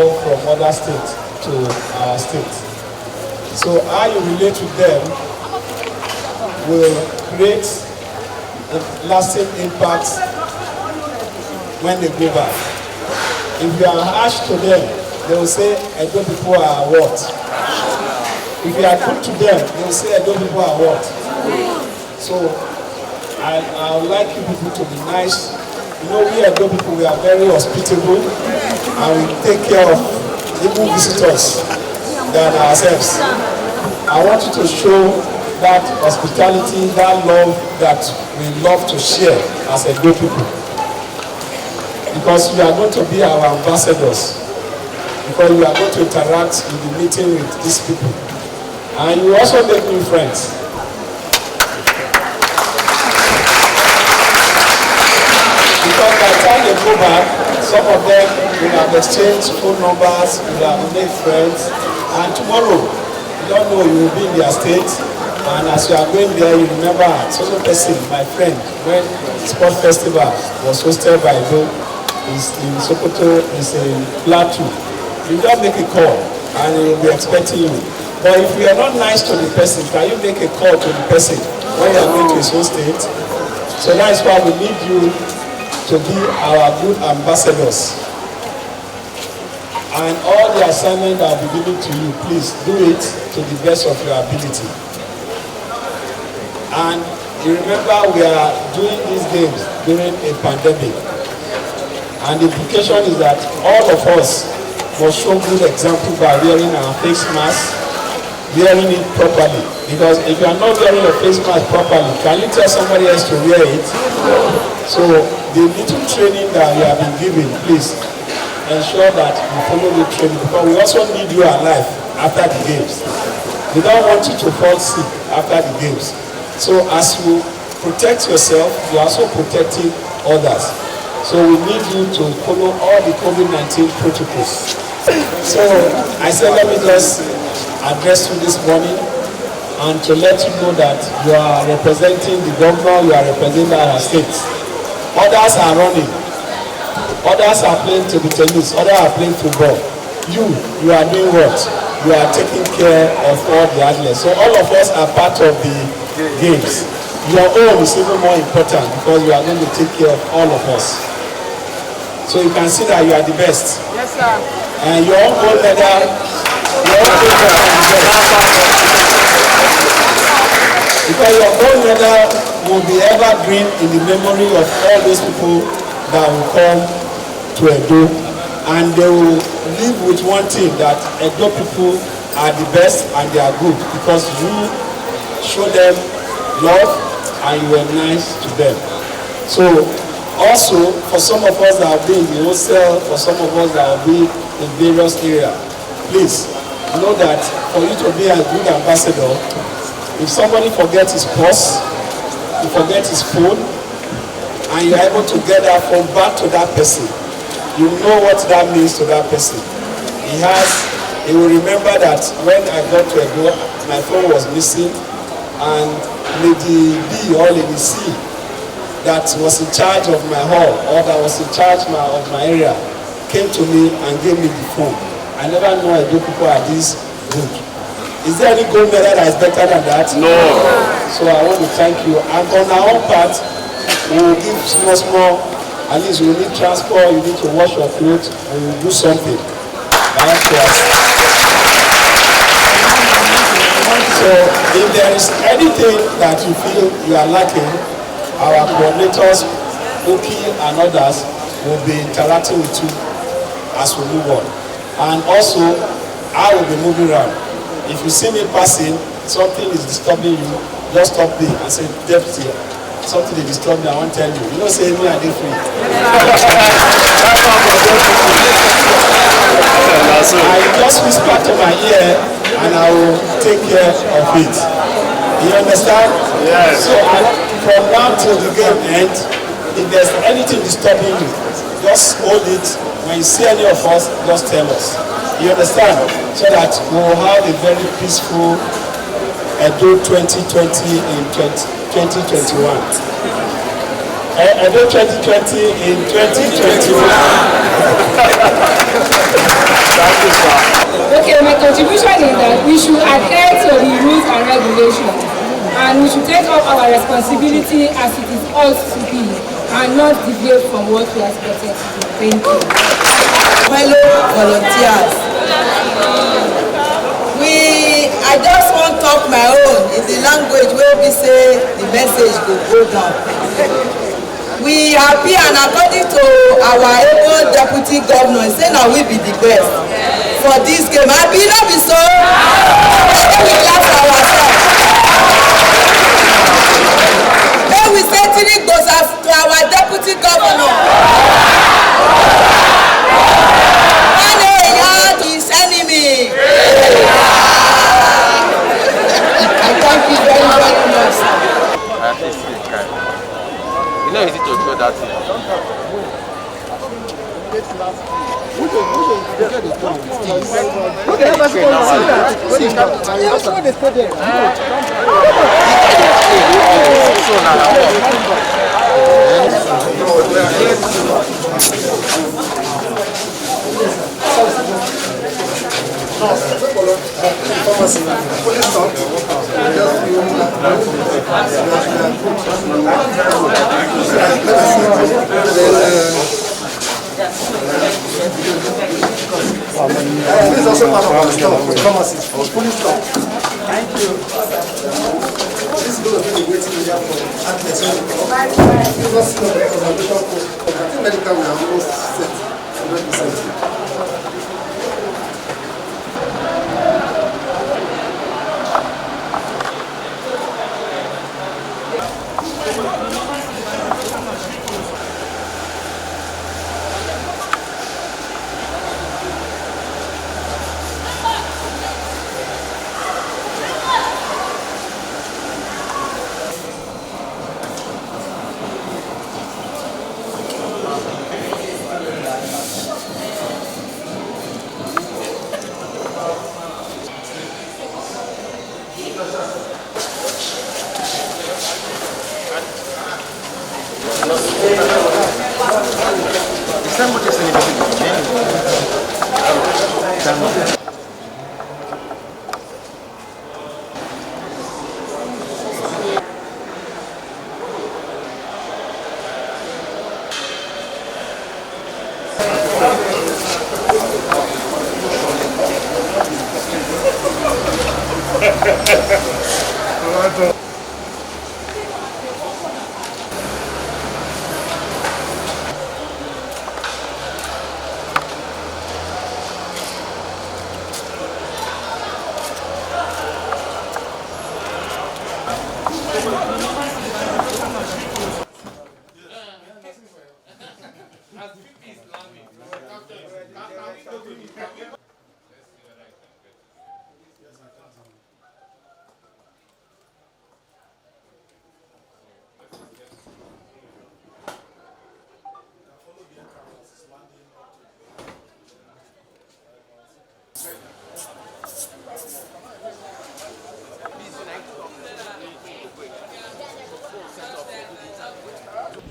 from other states to our state. So how you relate with them will create a lasting impact when they go back. If you are harsh to them, they will say, Edo people are what? If you are good to them, they will say, Edo people are what? So I would like you people to be nice. You know, we Edo people, we are very hospitable and we take care of even visitors than ourselves. I want you to show that hospitality, that love that we love to share as Edo people. Because you are going to be our ambassadors. Because you are going to interact in the meeting with these people. And you also make new friends. Because by the time they go back, some of them will have exchanged phone numbers, will have made friends, and tomorrow, you don't know, you will be in their state, and as you are going there, you remember, social person, my friend, when Sport Festival was hosted by EDO, is in Sokoto, is in Plateau. You just make a call, and he will be expecting you. But if you are not nice to the person, can you make a call to the person when you are going to his own state? So that is why we need you to be our good ambassadors. And all the assignment that will be given to you, please do it to the best of your ability. And you remember we are doing these games during a pandemic. And the implication is that all of us must show good example by wearing our face mask, wearing it properly. Because if you are not wearing your face mask properly, can you tell somebody else to wear it? So the little training that you have been given, please ensure that you follow the training, because we also need you alive after the games. We don't want you to fall sick after the games. So as you protect yourself, you are also protecting others. So we need you to follow all the COVID-19 protocols. So I said, let me just address you this morning and to let you know that you are representing the governor, you are representing our state. Others are running. Others are playing table tennis. Others are playing football. You are doing what? You are taking care of all the athletes. So all of us are part of the games. Your own is even more important because you are going to take care of all of us. So you can see that you are the best. Yes, sir. And your own gold medal, because your gold medal will be evergreen in the memory of all those people that will come to Edo, and they will live with one thing, that Edo people are the best and they are good because you show them love and you were nice to them. So also, for some of us that will be in the hostel, for some of us that will be in various areas, please know that for you to be a good ambassador, if somebody forgets his purse, he forgets his phone, and you're able to get that phone back to that person, you know what that means to that person. He will remember that when I got to Edo, my phone was missing, and Lady B or Lady C that was in charge of my hall, or that was in charge of my area, came to me and gave me the phone. I never know Edo people are this good. Is there any gold medal that is better than that? No. So I want to thank you. And on our own part, we will give small, at least you need transport, you need to wash your clothes, and we will do something. So if there is anything that you feel you are lacking, our coordinators, Oki and others will be interacting with you as we move on. And also, I will be moving around. If you see me passing, something is disturbing you, just stop me and say, Deputy, something is disturbing me, I want to tell you. You don't say me, I did free. I just whisper to my ear and I will take care of it. You understand? Yes. So from now till the game ends, if there's anything disturbing you, just hold it. When you see any of us, just tell us. You understand? So that we will have a very peaceful Edo 2020 in 2021. Edo 2020 in 2021. Okay, my contribution is that we should adhere to the rules and regulations, and we should take up our responsibility as it is ought to be, and not deviate from what we are expected to do. Thank you. Fellow volunteers, I just want to talk my own in the language where we say the message go down. We happy, and according to our able deputy governor, say now we be the best for this game. I be not be so. We clap ourselves. Then we say three goes to our deputy governor. His enemy. I thank you very much. You know, easy to draw that thing. This is also part of our stuff. Pharmacy. Police stuff. Thank you. This is going to be the waiting area for athletes. Give us the presentation post. I think medical we are almost set 100%.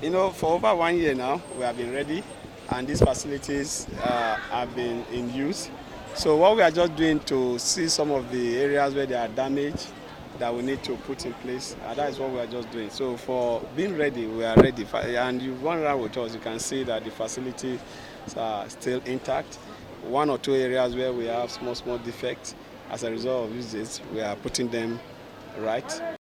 You know, for over 1 year now, we have been ready, and these facilities have been in use. So what we are just doing to see some of the areas where they are damaged that we need to put in place, that is what we are just doing. So for being ready, we are ready. And you run around with us, you can see that the facilities are still intact. 1 or 2 areas where we have small defects. As a result of this, we are putting them right.